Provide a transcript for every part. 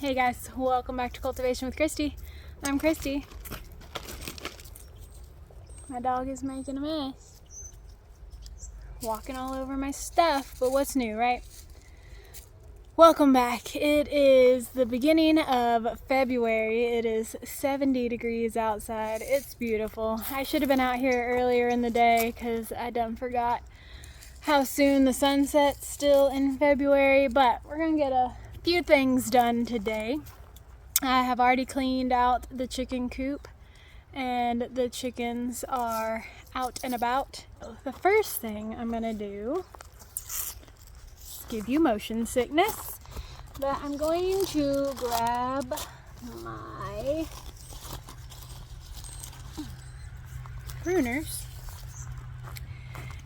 Hey guys, welcome back to Cultivation with Christy. I'm Christy. My dog is making a mess. Walking all over my stuff, but what's new, right? Welcome back. It is the beginning of February. It is 70 degrees outside. It's beautiful. I should have been out here earlier in the day because I done forgot how soon the sun sets still in February, but we're gonna get a few things done today. I have already cleaned out the chicken coop and the chickens are out and about. The first thing I'm gonna do is give you motion sickness, but I'm going to grab my pruners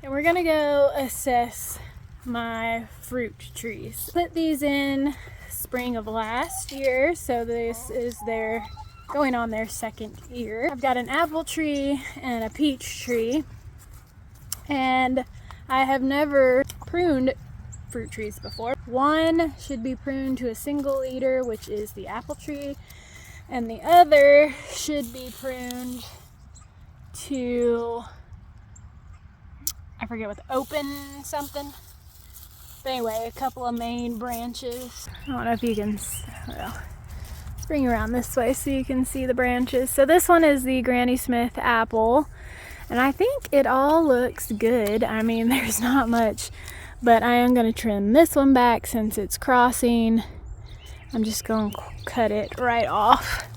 and we're gonna go assess my fruit trees. Put these in spring of last year, so this is going on their second year. I've got an apple tree and a peach tree, and I have never pruned fruit trees before. One should be pruned to a single leader, which is the apple tree, and the other should be pruned to, I forget what, the open something. But anyway, a couple of main branches. I don't know if you can, well, let's bring you around this way so you can see the branches. So this one is the Granny Smith apple, and I think it all looks good. I mean, there's not much, but I am going to trim this one back since it's crossing. I'm just going to cut it right off.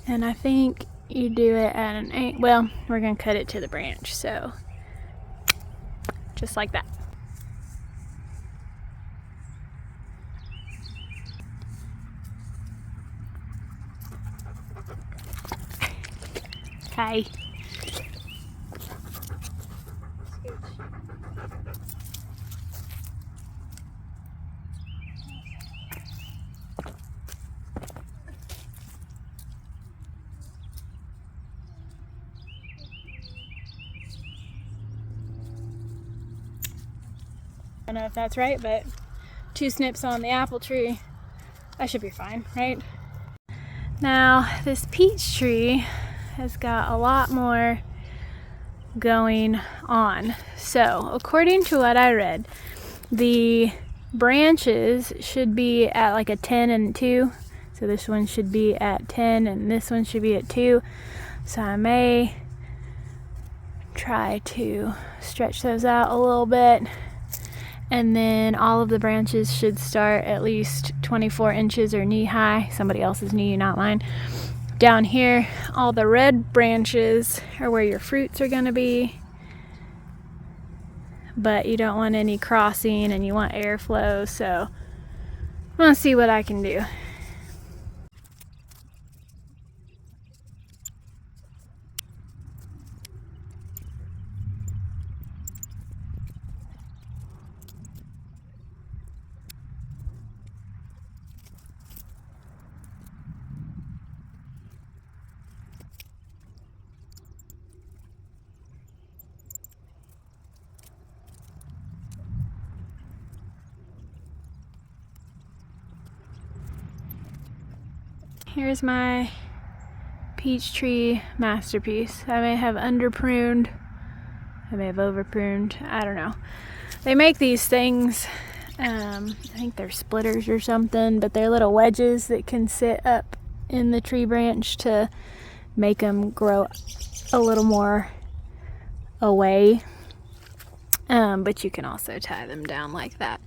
And I think you do it at an 8. Well, we're going to cut it to the branch, so just like that. Okay. I don't know if that's right, but 2 snips on the apple tree, that should be fine, right? Now, this peach tree has got a lot more going on. So, according to what I read, the branches should be at like a 10 and 2. So this one should be at 10 and this one should be at 2. So I may try to stretch those out a little bit. And then all of the branches should start at least 24 inches or knee high. Somebody else's knee, not mine. Down here, all the red branches are where your fruits are gonna be. But you don't want any crossing and you want airflow, so I'm gonna see what I can do. Here's my peach tree masterpiece. I may have under pruned, I may have over pruned, I don't know. They make these things, I think they're splitters or something, but they're little wedges that can sit up in the tree branch to make them grow a little more away. But you can also tie them down like that.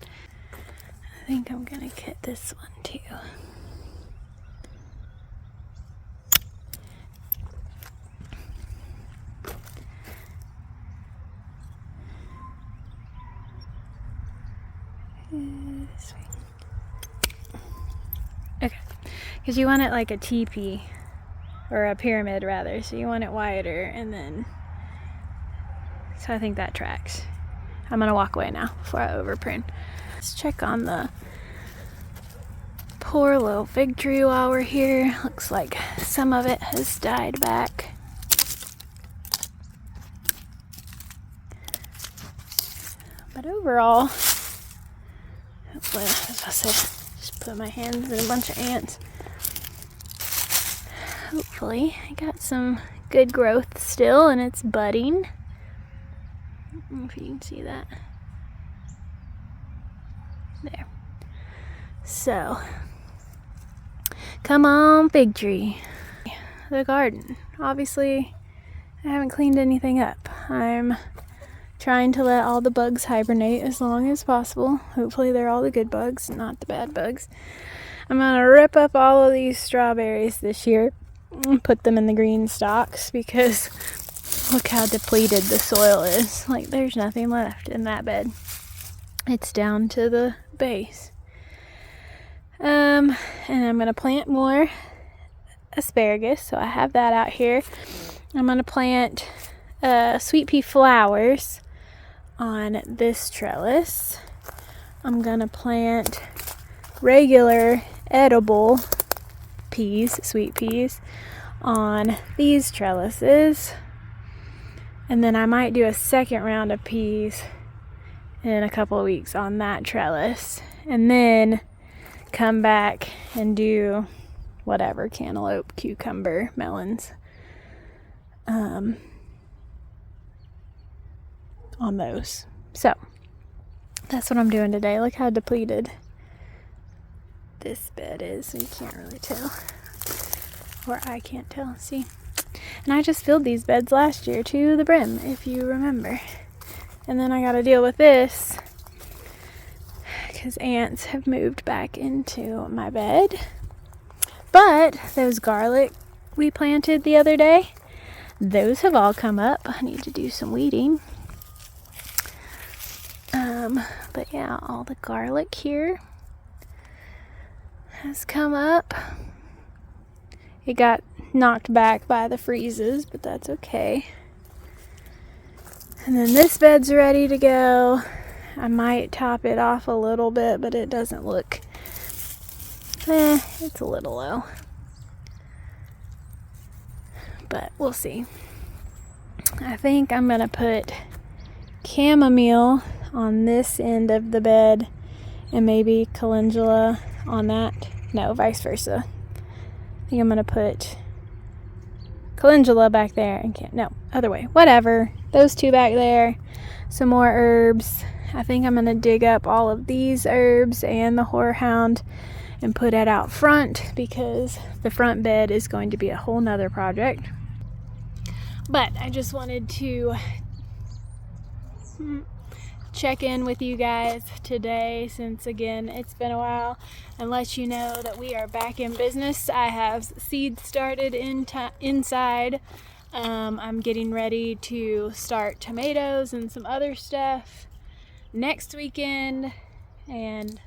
I think I'm gonna cut this one too. Okay, because you want it like a teepee, or a pyramid rather, so you want it wider, and then, so I think that tracks. I'm gonna walk away now before I over prune. Let's check on the poor little fig tree while we're here. Looks like some of it has died back. But overall, Well, as I said, just put my hands in a bunch of ants. Hopefully, I got some good growth still, and it's budding. I don't know if you can see that. There. So, come on, fig tree. The garden. Obviously, I haven't cleaned anything up. I'm trying to let all the bugs hibernate as long as possible. Hopefully they're all the good bugs, not the bad bugs. I'm gonna rip up all of these strawberries this year and put them in the green stalks because look how depleted the soil is. Like, there's nothing left in that bed. It's down to the base. And I'm gonna plant more asparagus, so I have that out here. I'm gonna plant sweet pea flowers on this trellis. I'm gonna plant regular edible peas, sweet peas, on these trellises, and then I might do a second round of peas in a couple of weeks on that trellis, and then come back and do whatever, cantaloupe, cucumber, melons on those. So that's what I'm doing today. Look how depleted this bed is. You can't really tell, or I can't tell. See, and I just filled these beds last year to the brim, if you remember, and then I got to deal with this because ants have moved back into my bed. But those garlic we planted the other day, those have all come up. I need to do some weeding. But yeah, all the garlic here has come up. It got knocked back by the freezes, but that's okay. And then this bed's ready to go. I might top it off a little bit, but it doesn't look, it's a little low. But we'll see. I think I'm gonna put chamomile on this end of the bed and maybe calendula on that. No, vice versa. I think I'm gonna put calendula back there and no, other way. Whatever. Those two back there. Some more herbs. I think I'm gonna dig up all of these herbs and the horehound and put it out front because the front bed is going to be a whole nother project. But I just wanted to check in with you guys today, since again it's been a while, and let you know that we are back in business. I have seeds started inside. I'm getting ready to start tomatoes and some other stuff next weekend and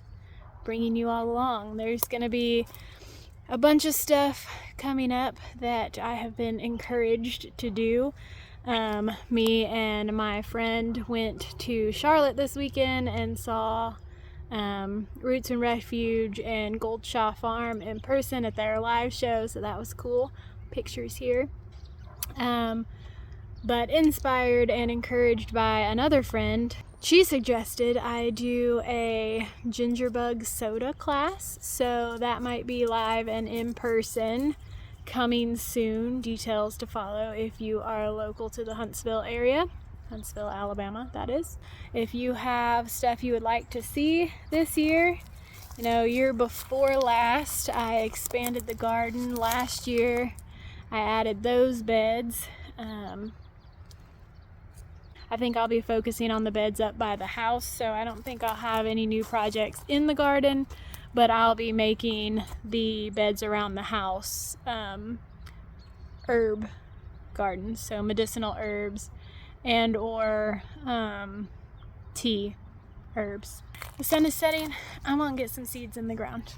bringing you all along. There's gonna be a bunch of stuff coming up that I have been encouraged to do. Me and my friend went to Charlotte this weekend and saw Roots and Refuge and Goldshaw Farm in person at their live show, so that was cool. Pictures here. But inspired and encouraged by another friend, she suggested I do a gingerbug soda class, so that might be live and in person coming soon. Details to follow if you are local to the Huntsville area. Huntsville, Alabama, that is. If you have stuff you would like to see this year, you know, year before last, I expanded the garden. Last year, I added those beds. I think I'll be focusing on the beds up by the house, so I don't think I'll have any new projects in the garden, but I'll be making the beds around the house herb gardens, so medicinal herbs and or tea herbs. The sun is setting. I'm gonna get some seeds in the ground.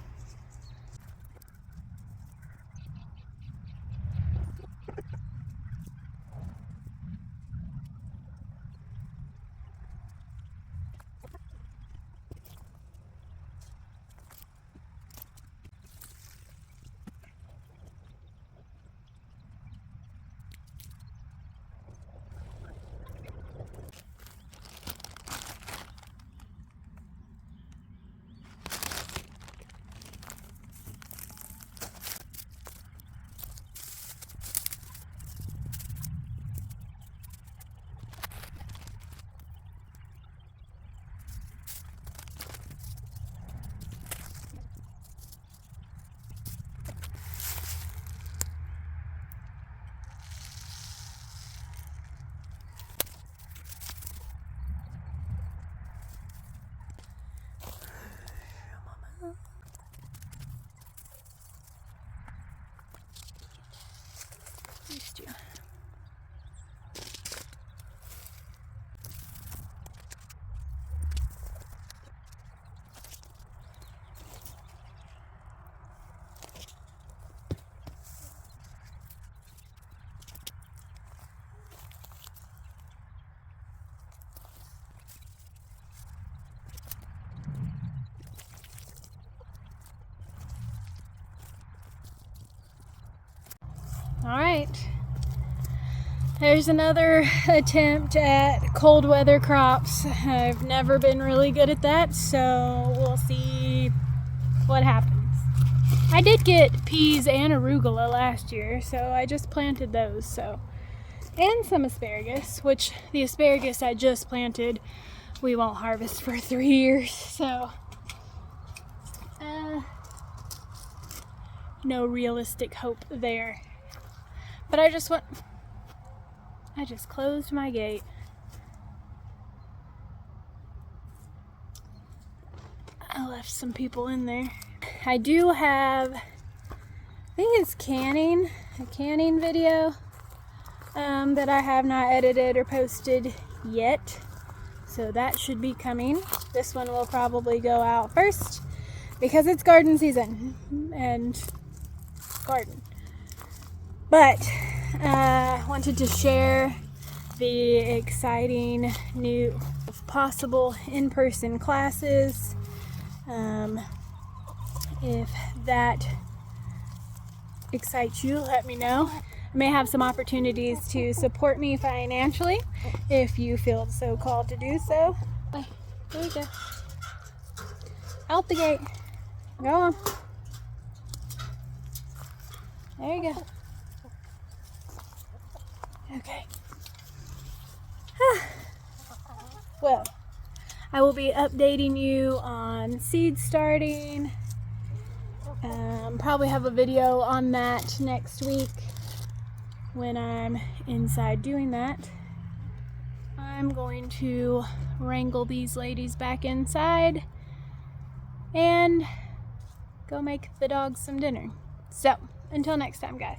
Alright. There's another attempt at cold weather crops. I've never been really good at that, so we'll see what happens. I did get peas and arugula last year, so I just planted those, so. And some asparagus, which the asparagus I just planted, we won't harvest for 3 years, so. No realistic hope there. But I just closed my gate. I left some people in there. I do have, I think it's a canning video that I have not edited or posted yet. So that should be coming. This one will probably go out first because it's garden season and garden. But I wanted to share the exciting new possible in-person classes. If that excites you, let me know. I may have some opportunities to support me financially if you feel so called to do so. There you go. Out the gate. Go on. There you go. Okay. Well, I will be updating you on seed starting. Probably have a video on that next week when I'm inside doing that. I'm going to wrangle these ladies back inside and go make the dogs some dinner. So, until next time, guys.